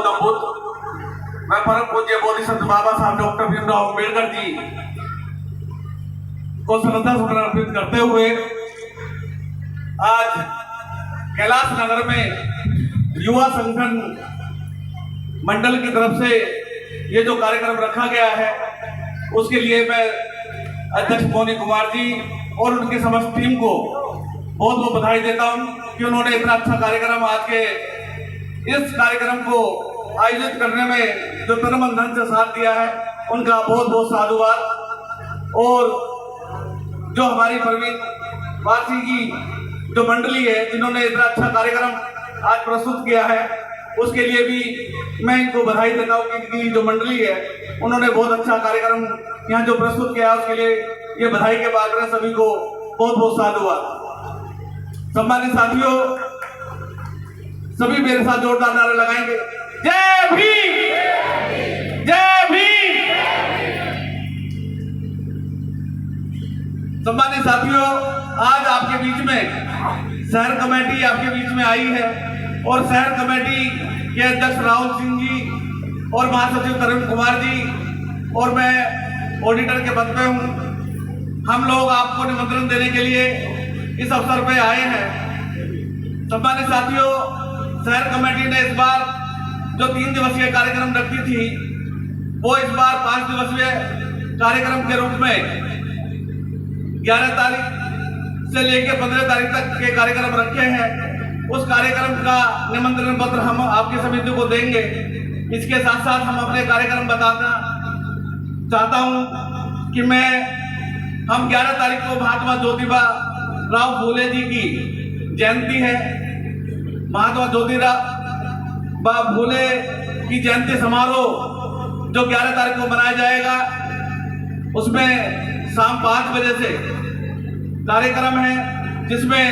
गौतम बुद्ध, मैं परम पूज्य बोधिसत्व बाबा साहब डॉक्टर भीमराव अम्बेडकर जी को श्रद्धा सुमन अर्पित करते हुए आज कैलाश नगर में युवा संगठन मंडल की तरफ से ये जो कार्यक्रम रखा गया है उसके लिए मैं अध्यक्ष मोनी कुमार जी और उनकी समस्त टीम को बहुत बहुत बधाई देता हूं कि उन्होंने इतना अच्छा कार्यक्रम आज के इस कार्यक्रम को आयोजित करने में जो तन मन धन से साथ दिया है उनका बहुत बहुत साधुवाद। और जो हमारी प्रवीण वासी की जो मंडली है जिन्होंने इतना अच्छा कार्यक्रम आज प्रस्तुत किया है उसके लिए भी मैं इनको बधाई देता हूँ कि इनकी जो मंडली है उन्होंने बहुत अच्छा कार्यक्रम यहाँ जो प्रस्तुत किया है उसके लिए ये बधाई के बाद में सभी को बहुत बहुत साधुवाद। सम्मानित साथियों, सभी मेरे साथ जोरदार नारे लगाएंगे, जय भीम, जय भीम। सम्मानित साथियों, आज आपके बीच में शहर कमेटी आपके बीच में आई है और शहर कमेटी के अध्यक्ष राहुल सिंह जी और महासचिव तरुण कुमार जी और मैं ऑडिटर के पद पे हूँ। हम लोग आपको निमंत्रण देने के लिए इस अवसर पे आए हैं। सम्मानित साथियों, शहर कमेटी ने इस बार जो 3 दिवसीय कार्यक्रम रखी थी वो इस बार 5 दिवसीय कार्यक्रम के रूप में 11 तारीख से लेकर 15 तारीख तक के कार्यक्रम रखे हैं। उस कार्यक्रम का निमंत्रण पत्र हम आपकी समिति को देंगे। इसके साथ साथ हम अपने कार्यक्रम बताना चाहता हूं कि हम 11 तारीख को महात्मा ज्योतिबा राव फूले जी की जयंती है। महात्मा ज्योतिबा फूले की जयंती समारोह जो 11 तारीख को मनाया जाएगा उसमें शाम 5 बजे से कार्यक्रम है जिसमें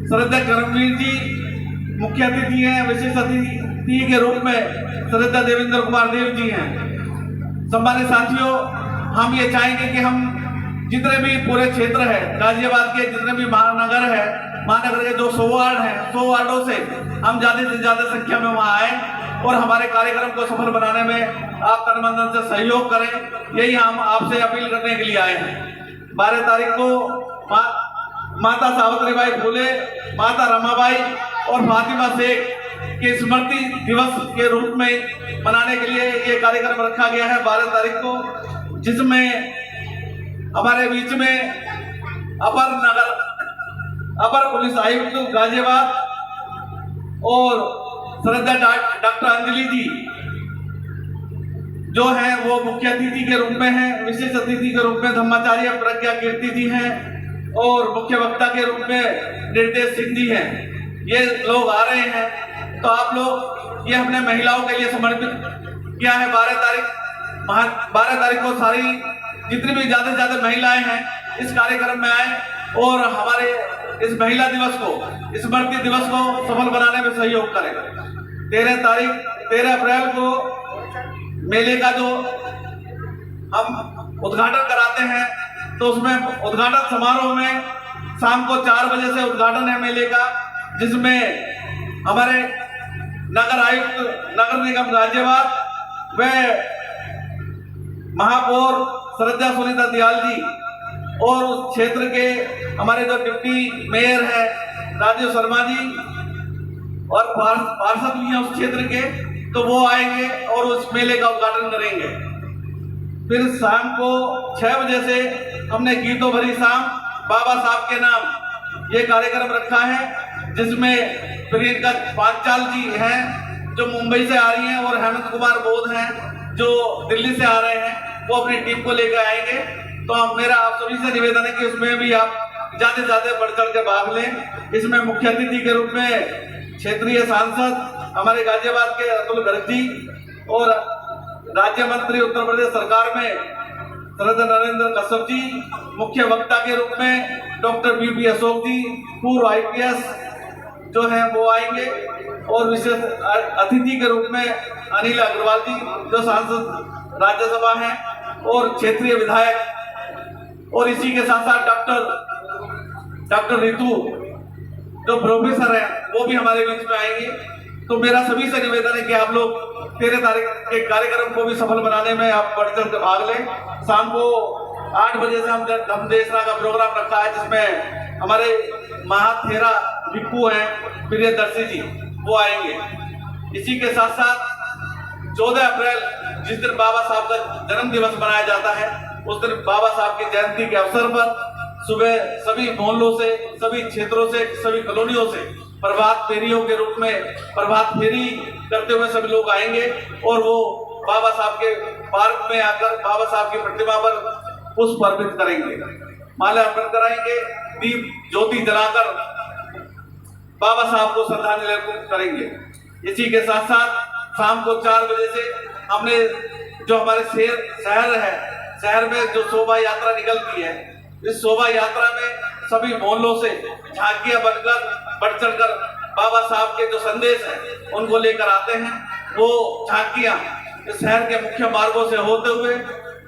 श्रद्धा करमवीर जी मुख्य अतिथि हैं। विशेष अतिथि के रूप में श्रद्धा देवेंद्र कुमार देव जी हैं। सम्मानित साथियों, हम ये चाहेंगे कि हम जितने भी पूरे क्षेत्र है गाजियाबाद के जितने भी महानगर है, महानगर के जो 100 वार्ड हैं 100 वार्डों से हम ज्यादा से ज्यादा संख्या में वहां आए और हमारे कार्यक्रम को सफल बनाने में आप तन मन धन से सहयोग करें। यही हम आपसे अपील करने के लिए आए हैं। 12 तारीख को माता सावित्रीबाई फूले, माता रमाबाई और फातिमा शेख के स्मृति दिवस के रूप में मनाने के लिए ये कार्यक्रम रखा गया है 12 तारीख को, जिसमें हमारे बीच में अपर पुलिस आयुक्त गाजियाबाद और श्रद्धा डॉक्टर अंजलि जी जो हैं वो मुख्य अतिथि के रूप में हैं। विशेष अतिथि के रूप में धम्माचार्य प्रज्ञा कीर्ति जी हैं और मुख्य वक्ता के रूप में निर्देश सिंह जी हैं। ये लोग आ रहे हैं तो आप लोग ये हमने महिलाओं के लिए समर्पित किया है। 12 तारीख को सारी जितनी भी ज्यादा से ज्यादा महिलाएं हैं इस कार्यक्रम में आए और हमारे इस महिला दिवस को स्मृति दिवस को सफल बनाने में सहयोग करें। 13 अप्रैल को मेले का जो हम उद्घाटन कराते हैं तो उसमें उद्घाटन समारोह में शाम को 4 बजे से उद्घाटन है मेले का, जिसमें हमारे नगर आयुक्त नगर निगम गाजियाबाद व महापौर श्रद्धा सुनीता दयाल जी और उस क्षेत्र के हमारे जो डिप्टी मेयर है राजीव शर्मा जी और पार्षद भी हैं उस क्षेत्र के, तो वो आएंगे और उस मेले का उद्घाटन करेंगे। फिर शाम को 6 बजे से हमने गीतों भरी शाम बाबा साहब के नाम ये कार्यक्रम रखा है, जिसमें प्रियंका पांचाल जी हैं जो मुंबई से आ रही हैं और हेमंत कुमार बोध हैं जो दिल्ली से आ रहे हैं, वो अपनी टीम को लेकर आएंगे। तो मेरा आप सभी से निवेदन है कि उसमें भी आप ज्यादा से ज्यादा बढ़ चढ़ के भाग लें। इसमें मुख्य अतिथि के रूप में क्षेत्रीय सांसद हमारे गाजियाबाद के अतुल गर्ग जी और राज्य मंत्री उत्तर प्रदेश सरकार में श्रद्धा नरेंद्र कश्यप जी, मुख्य वक्ता के रूप में डॉक्टर बीपी अशोक जी पूर्व IPS जो है वो आएंगे और विशेष अतिथि के रूप में अनिल अग्रवाल जी जो सांसद राज्यसभा हैं और क्षेत्रीय विधायक, और इसी के साथ साथ डॉक्टर रितु जो प्रोफेसर है वो भी हमारे बीच में आएंगे। तो मेरा सभी से निवेदन है कि आप लोग 13 तारीख के कार्यक्रम को भी सफल बनाने में आप बढ़ चढ़ कर भाग लें। शाम को 8 बजे से हम धमदेसरा का प्रोग्राम रखा है, जिसमें हमारे महाथेरा भिक्खू हैं प्रियदर्शी जी, वो आएंगे। इसी के साथ साथ 14 अप्रैल जिस दिन बाबा साहब का जन्म दिवस मनाया जाता है, उस दिन बाबा साहब की जयंती के अवसर पर सुबह सभी मोहल्लों से, सभी क्षेत्रों से, सभी कॉलोनियों से प्रभात फेरियों के रूप में प्रभात फेरी करते हुए सभी लोग आएंगे और वो बाबा साहब के पार्क में आकर बाबा साहब की प्रतिमा पर पुष्प अर्पित करेंगे, माला अर्पण कराएंगे, दीप ज्योति जलाकर बाबा साहब को श्रद्धांजलि अर्पित करेंगे। इसी के साथ साथ शाम को 4 बजे से हमने जो हमारे शहर है, शहर में जो शोभा यात्रा निकलती है, इस शोभा यात्रा में सभी मोहल्लों से झांकियां बनकर बढ़ चढ़कर बाबा साहब के जो संदेश हैं उनको लेकर आते हैं। वो झांकियां शहर के मुख्य मार्गों से होते हुए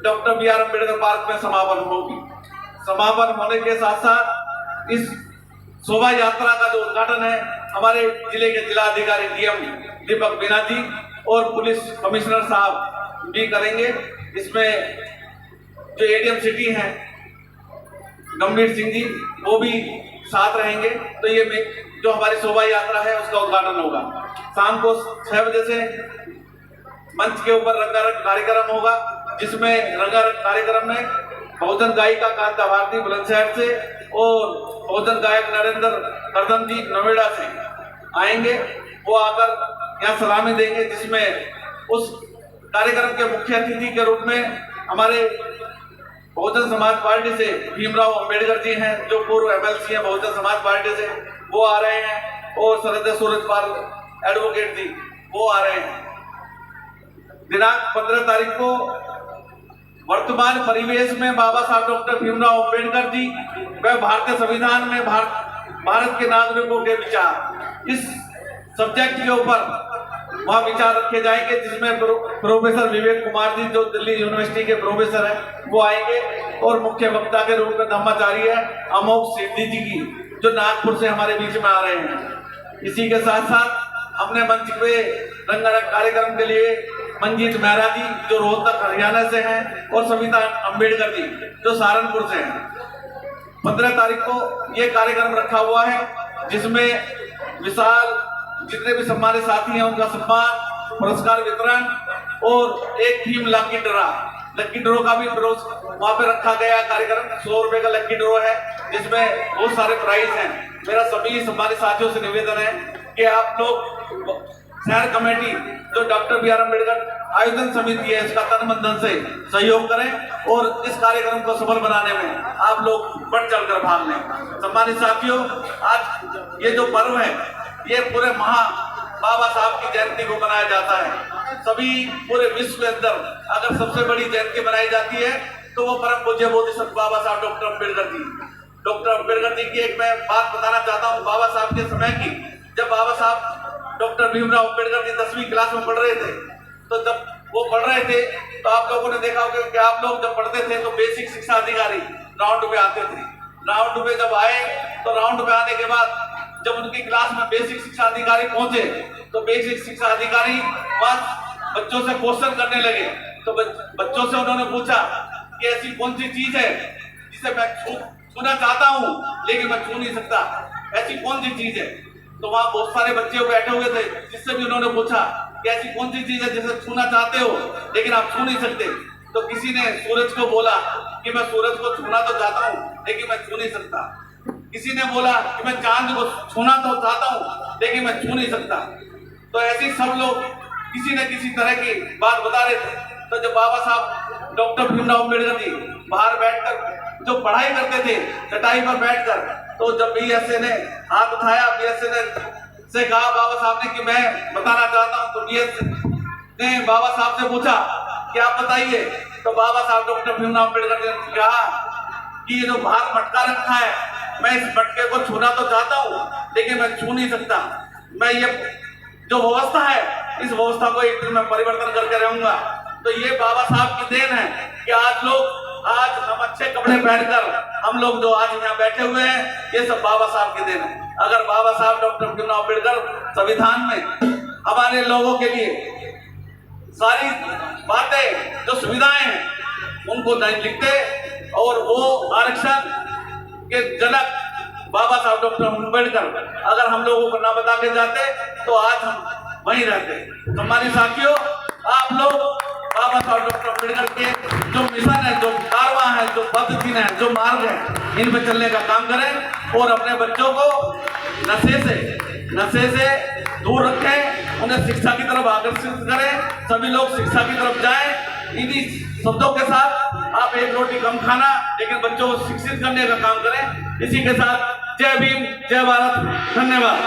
doctor B R Ambedkar park में समापन होगी। समापन होने के साथ साथ इस शोभा यात्रा का जो उद्घाटन है हमारे जिले के जिलाधिकारी डीएम दीपक मीना जी और पुलिस कमिश्नर साहब भी करेंगे। इसमें जो एडीएम सिटी हैं गंभीर सिंह जी, वो भी साथ रहेंगे। तो ये जो हमारी शोभा यात्रा है उसका उद्घाटन होगा। शाम को 6 बजे से मंच के ऊपर रंगारंग कार्यक्रम होगा, जिसमें रंगारंग कार्यक्रम में बहुजन गायिका कांता भारती बुलंदशहर से और बहुजन गायक नरेंद्र कर्दम जी नोएडा से आएंगे। वो आकर यहाँ सलामी देंगे, जिसमें उस कार्यक्रम के मुख्य अतिथि के रूप में हमारे बहुजन समाज पार्टी से भीमराव अंबेडकर जी हैं, जो पूर्व एमएलसी हैं बहुजन समाज पार्टी से, वो आ रहे हैं और सरद सूरजपाल एडवोकेट जी वो आ रहे हैं। दिनांक 15 तारीख को वर्तमान परिवेश में बाबा साहब डॉक्टर भीमराव अंबेडकर जी व भारतीय संविधान में भारत के नागरिकों के विचार, इस सब्जेक्ट के ऊपर वहाँ विचार रखे जाएंगे, जिसमें प्रोफेसर विवेक कुमार जी जो दिल्ली यूनिवर्सिटी के प्रोफेसर हैं वो आएंगे और मुख्य वक्ता के रूप में धम्माचार्य अमोघ सिद्धि जी की, जो नागपुर से हमारे बीच में आ रहे हैं। इसी के साथ साथ हमने मंच पे रंगारंग कार्यक्रम के लिए मंजीत मेहरा जी जो रोहतक हरियाणा से हैं और सविता अंबेडकर जी जो सहारनपुर से हैं। 15 तारीख को ये कार्यक्रम रखा हुआ है, जिसमें विशाल जितने भी सम्मानित साथी हैं उनका सम्मान, पुरस्कार वितरण और एक थीम लकी ड्रॉ का भी वहाँ पे रखा गया कार्यक्रम। 100 रुपए का लकी ड्रॉ है, जिसमें बहुत सारे प्राइज हैं। मेरा सभी सम्मानित साथियों से निवेदन है कि आप लोग शहर कमेटी जो डॉक्टर बी आर अम्बेडकर आयोजन समिति है, इसका तन मन धन से सहयोग करें और इस कार्यक्रम को सफल बनाने में आप लोग बढ़ चढ़कर भाग लें। सम्मानित साथियों, आज ये जो पर्व है ये पूरे बाबा साहब की जयंती को मनाया जाता है। सभी पूरे विश्व के अंदर अगर सबसे बड़ी जयंती मनाई जाती है तो वो परम पूज्य बोधिसत्व बाबा साहब डॉक्टर अम्बेडकर जी। डॉक्टर अम्बेडकर जी की एक मैं बात बताना चाहता हूँ बाबा साहब के समय की। जब बाबा साहब डॉक्टर भीमराव अम्बेडकर जी 10वीं क्लास में पढ़ रहे थे, तो जब वो पढ़ रहे थे तो आप लोगों ने देखा होगा कि आप लोग जब पढ़ते थे तो बेसिक शिक्षा अधिकारी राउंड पे आते थे। राउंड पे जब आए तो राउंड पे आने के बाद जब उनकी क्लास में बेसिक शिक्षा अधिकारी पहुंचे तो बेसिक शिक्षा अधिकारी बस बच्चों से क्वेश्चन करने लगे। तो बच्चों से उन्होंने पूछा कि ऐसी कौन सी चीज है जिसे मैं छूना चाहता हूँ लेकिन मैं छू नहीं सकता, ऐसी कौन सी चीज है। तो वहाँ बहुत सारे बच्चे बैठे हुए थे, जिससे भी उन्होंने पूछा कि ऐसी कौन सी चीज है जिसे छूना चाहते हो लेकिन आप छू नहीं सकते। तो किसी ने सूरज को बोला कि मैं सूरज को छूना तो चाहता हूँ लेकिन मैं छू नहीं सकता। किसी ने बोला कि मैं चांद को छूना तो चाहता हूँ लेकिन मैं छू नहीं सकता। तो ऐसे सब लोग किसी न किसी तरह की बात बता रहे थे। तो जब बाबा साहब डॉक्टर भीमराव अम्बेडकर जी बाहर बैठकर जो पढ़ाई करते थे चटाई पर बैठकर, तो जब बीएसए ने हाथ उठाया, बीएसए से कहा बाबा साहब ने कि मैं बताना चाहता हूँ, तो बीएसए ने बाबा साहब से पूछा कि आप बताइए। तो बाबा साहब डॉक्टर भीमराव अम्बेडकर जी ने कहा कि ये जो बाहर मटका रखा है, मैं इस मटके को छूना तो चाहता हूँ लेकिन मैं छू नहीं सकता। मैं ये जो व्यवस्था है इस व्यवस्था को एक दिन में परिवर्तन करके रहूंगा। तो ये बाबा साहब की देन है कि आज हम अच्छे कपड़े पहनकर हम लोग जो आज यहाँ बैठे हुए हैं, ये सब बाबा साहब की देन है। अगर बाबा साहब डॉक्टर भीमराव अम्बेडकर संविधान में हमारे लोगों के लिए सारी बातें जो सुविधाएं हैं उनको नहीं लिखते, और वो आरक्षण के जनक बाबा साहब डॉक्टर अम्बेडकर अगर हम लोगों को ना बता के जाते तो आज हम वहीं रहते। तो हमारे साथियों, आप लोग बाबा साहब डॉक्टर अम्बेडकर के जो मिशन है, जो कारवां है, जो पद्धति है, जो मार्ग है, इन पर चलने का काम करें और अपने बच्चों को नशे से दूर रखें, उन्हें शिक्षा की तरफ आकर्षित करें, सभी लोग शिक्षा की तरफ जाएं। इन्हीं शब्दों के साथ आप एक रोटी कम खाना लेकिन बच्चों को शिक्षित करने का काम करें। इसी के साथ जय भीम, जय भारत, धन्यवाद।